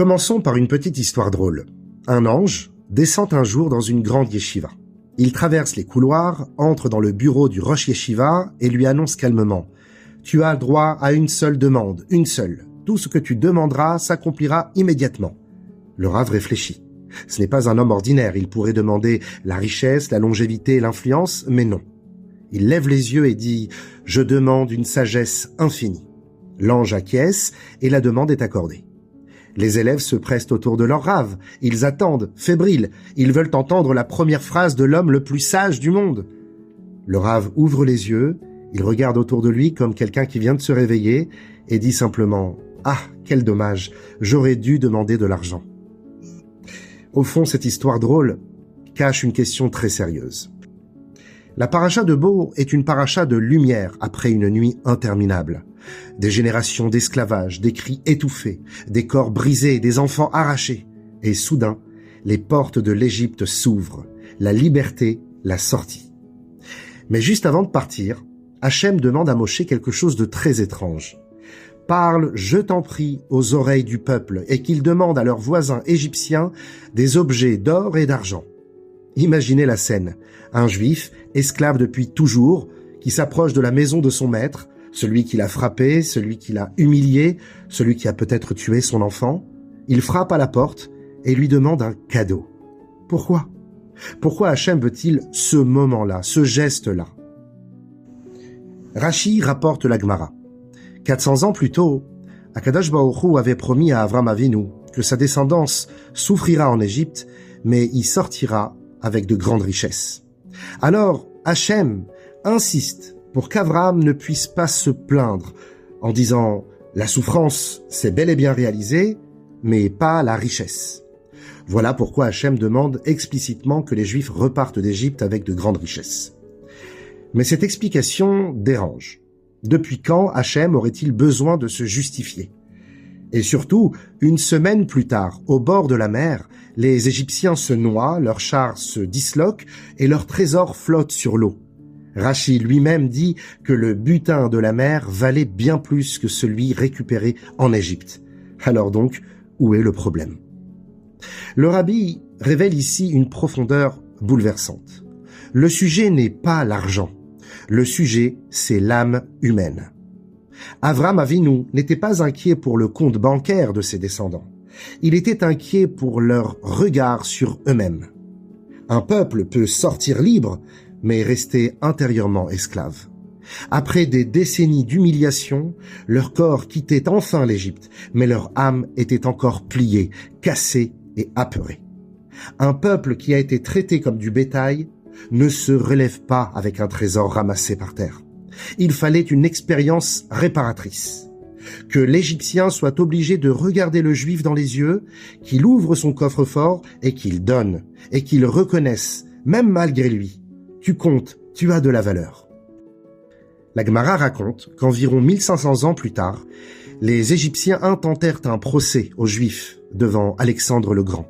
Commençons par une petite histoire drôle. Un ange descend un jour dans une grande yeshiva. Il traverse les couloirs, entre dans le bureau du Rosh Yeshiva et lui annonce calmement « Tu as droit à une seule demande, une seule. Tout ce que tu demanderas s'accomplira immédiatement. » Le Rav réfléchit. Ce n'est pas un homme ordinaire, il pourrait demander la richesse, la longévité et l'influence, mais non. Il lève les yeux et dit « Je demande une sagesse infinie. » L'ange acquiesce et la demande est accordée. Les élèves se pressent autour de leur Rav. Ils attendent, fébriles. Ils veulent entendre la première phrase de l'homme le plus sage du monde. Le Rav ouvre les yeux, il regarde autour de lui comme quelqu'un qui vient de se réveiller et dit simplement « Ah, quel dommage, j'aurais dû demander de l'argent. » Au fond, cette histoire drôle cache une question très sérieuse. La paracha de Bo est une paracha de lumière après une nuit interminable. Des générations d'esclavage, des cris étouffés, des corps brisés, des enfants arrachés. Et soudain, les portes de l'Égypte s'ouvrent. La liberté, la sortie. Mais juste avant de partir, Hachem demande à Moshe quelque chose de très étrange. Parle, je t'en prie, aux oreilles du peuple et qu'ils demandent à leurs voisins égyptiens des objets d'or et d'argent. Imaginez la scène. Un juif, esclave depuis toujours, qui s'approche de la maison de son maître, celui qui l'a frappé, celui qui l'a humilié, celui qui a peut-être tué son enfant. Il frappe à la porte et lui demande un cadeau. Pourquoi? Pourquoi Hachem veut-il ce moment-là, ce geste-là? Rashi rapporte la Gemara. 400 ans plus tôt, Akadosh Baruch Hu avait promis à Avram Avinu que sa descendance souffrira en Égypte, mais y sortira avec de grandes richesses. Alors, Hachem insiste pour qu'Avram ne puisse pas se plaindre en disant « La souffrance, c'est bel et bien réalisé, mais pas la richesse. » Voilà pourquoi Hachem demande explicitement que les Juifs repartent d'Égypte avec de grandes richesses. Mais cette explication dérange. Depuis quand Hachem aurait-il besoin de se justifier? Et surtout, une semaine plus tard, au bord de la mer, les Égyptiens se noient, leurs chars se disloquent et leurs trésors flottent sur l'eau. Rashi lui-même dit que le butin de la mer valait bien plus que celui récupéré en Égypte. Alors donc, où est le problème? Le rabbi révèle ici une profondeur bouleversante. Le sujet n'est pas l'argent. Le sujet, c'est l'âme humaine. Avram Avinu n'était pas inquiet pour le compte bancaire de ses descendants. Il était inquiet pour leur regard sur eux-mêmes. Un peuple peut sortir libre, mais rester intérieurement esclave. Après des décennies d'humiliation, leur corps quittait enfin l'Égypte, mais leur âme était encore pliée, cassée et apeurée. Un peuple qui a été traité comme du bétail ne se relève pas avec un trésor ramassé par terre. Il fallait une expérience réparatrice. Que l'Égyptien soit obligé de regarder le Juif dans les yeux, qu'il ouvre son coffre-fort et qu'il donne, et qu'il reconnaisse, même malgré lui, tu comptes, tu as de la valeur. La Gemara raconte qu'environ 1500 ans plus tard, les Égyptiens intentèrent un procès aux Juifs devant Alexandre le Grand.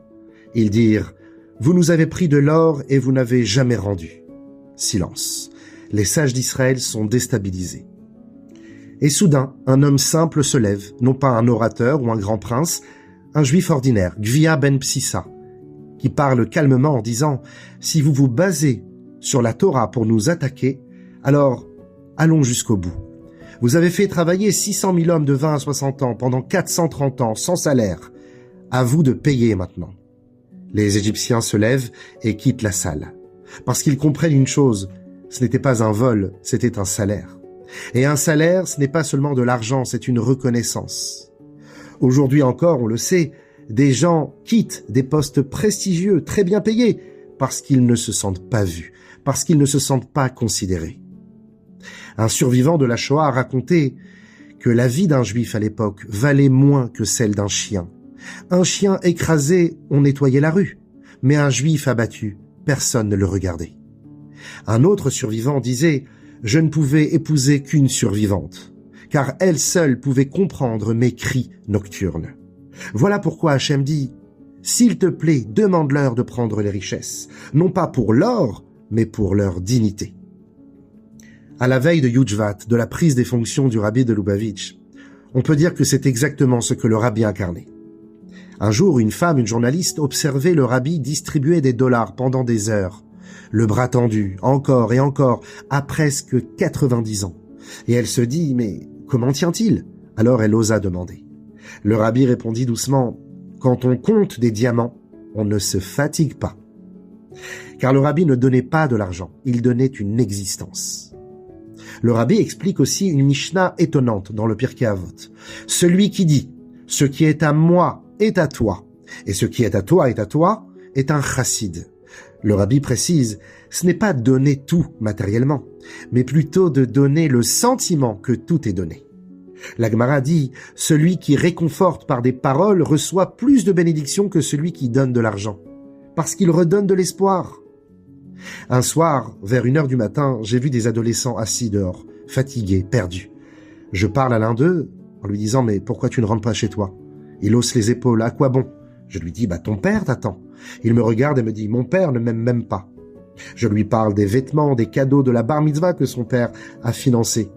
Ils dirent « Vous nous avez pris de l'or et vous n'avez jamais rendu. » Silence. Les sages d'Israël sont déstabilisés. Et soudain, un homme simple se lève, non pas un orateur ou un grand prince, un juif ordinaire, Gvia ben Psissa, qui parle calmement en disant « Si vous vous basez sur la Torah pour nous attaquer, alors allons jusqu'au bout. Vous avez fait travailler 600 000 hommes de 20 à 60 ans pendant 430 ans, sans salaire. À vous de payer maintenant. » Les Égyptiens se lèvent et quittent la salle. Parce qu'ils comprennent une chose, ce n'était pas un vol, c'était un salaire. Et un salaire, ce n'est pas seulement de l'argent, c'est une reconnaissance. Aujourd'hui encore, on le sait, des gens quittent des postes prestigieux, très bien payés, parce qu'ils ne se sentent pas vus, parce qu'ils ne se sentent pas considérés. Un survivant de la Shoah a raconté que la vie d'un juif à l'époque valait moins que celle d'un chien. Un chien écrasé, on nettoyait la rue, mais un juif abattu, personne ne le regardait. Un autre survivant disait « Je ne pouvais épouser qu'une survivante, car elle seule pouvait comprendre mes cris nocturnes. » Voilà pourquoi Hachem dit « S'il te plaît, demande-leur de prendre les richesses, non pas pour l'or, mais pour leur dignité. » À la veille de Yudjvat, de la prise des fonctions du rabbi de Lubavitch, on peut dire que c'est exactement ce que le rabbi incarnait. Un jour, une femme, une journaliste, observait le rabbi distribuer des dollars pendant des heures, le bras tendu, encore et encore, à presque 90 ans. Et elle se dit, mais comment tient-il? Alors elle osa demander. Le rabbi répondit doucement, quand on compte des diamants, on ne se fatigue pas. Car le rabbi ne donnait pas de l'argent, il donnait une existence. Le rabbi explique aussi une Mishnah étonnante dans le Pirkei Avot. Celui qui dit « ce qui est à moi est à toi, et ce qui est à toi est un chassid ». Le rabbi précise « ce n'est pas donner tout matériellement, mais plutôt de donner le sentiment que tout est donné ». La Gemara dit « celui qui réconforte par des paroles reçoit plus de bénédictions que celui qui donne de l'argent, parce qu'il redonne de l'espoir ». Un soir, vers 1h du matin, j'ai vu des adolescents assis dehors, fatigués, perdus. Je parle à l'un d'eux en lui disant « mais pourquoi tu ne rentres pas chez toi ?» Il hausse les épaules « à quoi bon ?» Je lui dis « ton père t'attend ». Il me regarde et me dit « mon père ne m'aime même pas ». Je lui parle des vêtements, des cadeaux, de la bar mitzvah que son père a financé.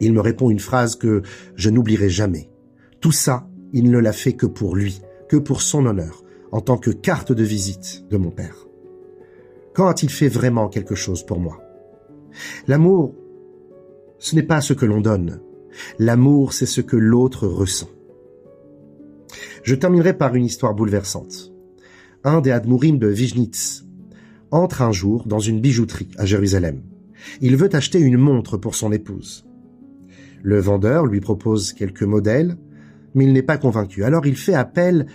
Il me répond une phrase que je n'oublierai jamais. Tout ça, il ne l'a fait que pour lui, que pour son honneur, en tant que carte de visite de mon père. Quand a-t-il fait vraiment quelque chose pour moi? L'amour, ce n'est pas ce que l'on donne. L'amour, c'est ce que l'autre ressent. Je terminerai par une histoire bouleversante. Un des Admourim de Vijnitz entre un jour dans une bijouterie à Jérusalem. Il veut acheter une montre pour son épouse. Le vendeur lui propose quelques modèles, mais il n'est pas convaincu. Alors il fait appel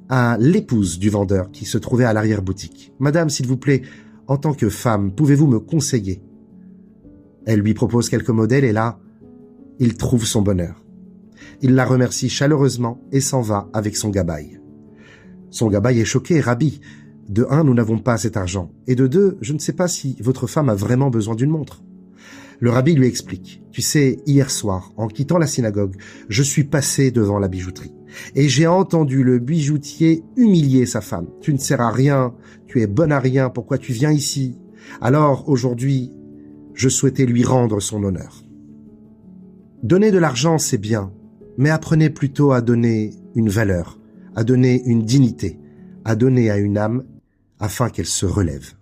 à l'épouse du vendeur qui se trouvait à l'arrière-boutique. « Madame, s'il vous plaît, en tant que femme, pouvez-vous me conseiller ?» Elle lui propose quelques modèles et là, il trouve son bonheur. Il la remercie chaleureusement et s'en va avec son gabaï. Son gabaï est choqué, « Rabbi, de un, nous n'avons pas cet argent, et de deux, je ne sais pas si votre femme a vraiment besoin d'une montre. » Le rabbi lui explique, « Tu sais, hier soir, en quittant la synagogue, je suis passé devant la bijouterie. Et j'ai entendu le bijoutier humilier sa femme. Tu ne sers à rien, tu es bonne à rien, pourquoi tu viens ici? Alors, aujourd'hui, je souhaitais lui rendre son honneur. » Donner de l'argent, c'est bien, mais apprenez plutôt à donner une valeur, à donner une dignité, à donner à une âme afin qu'elle se relève.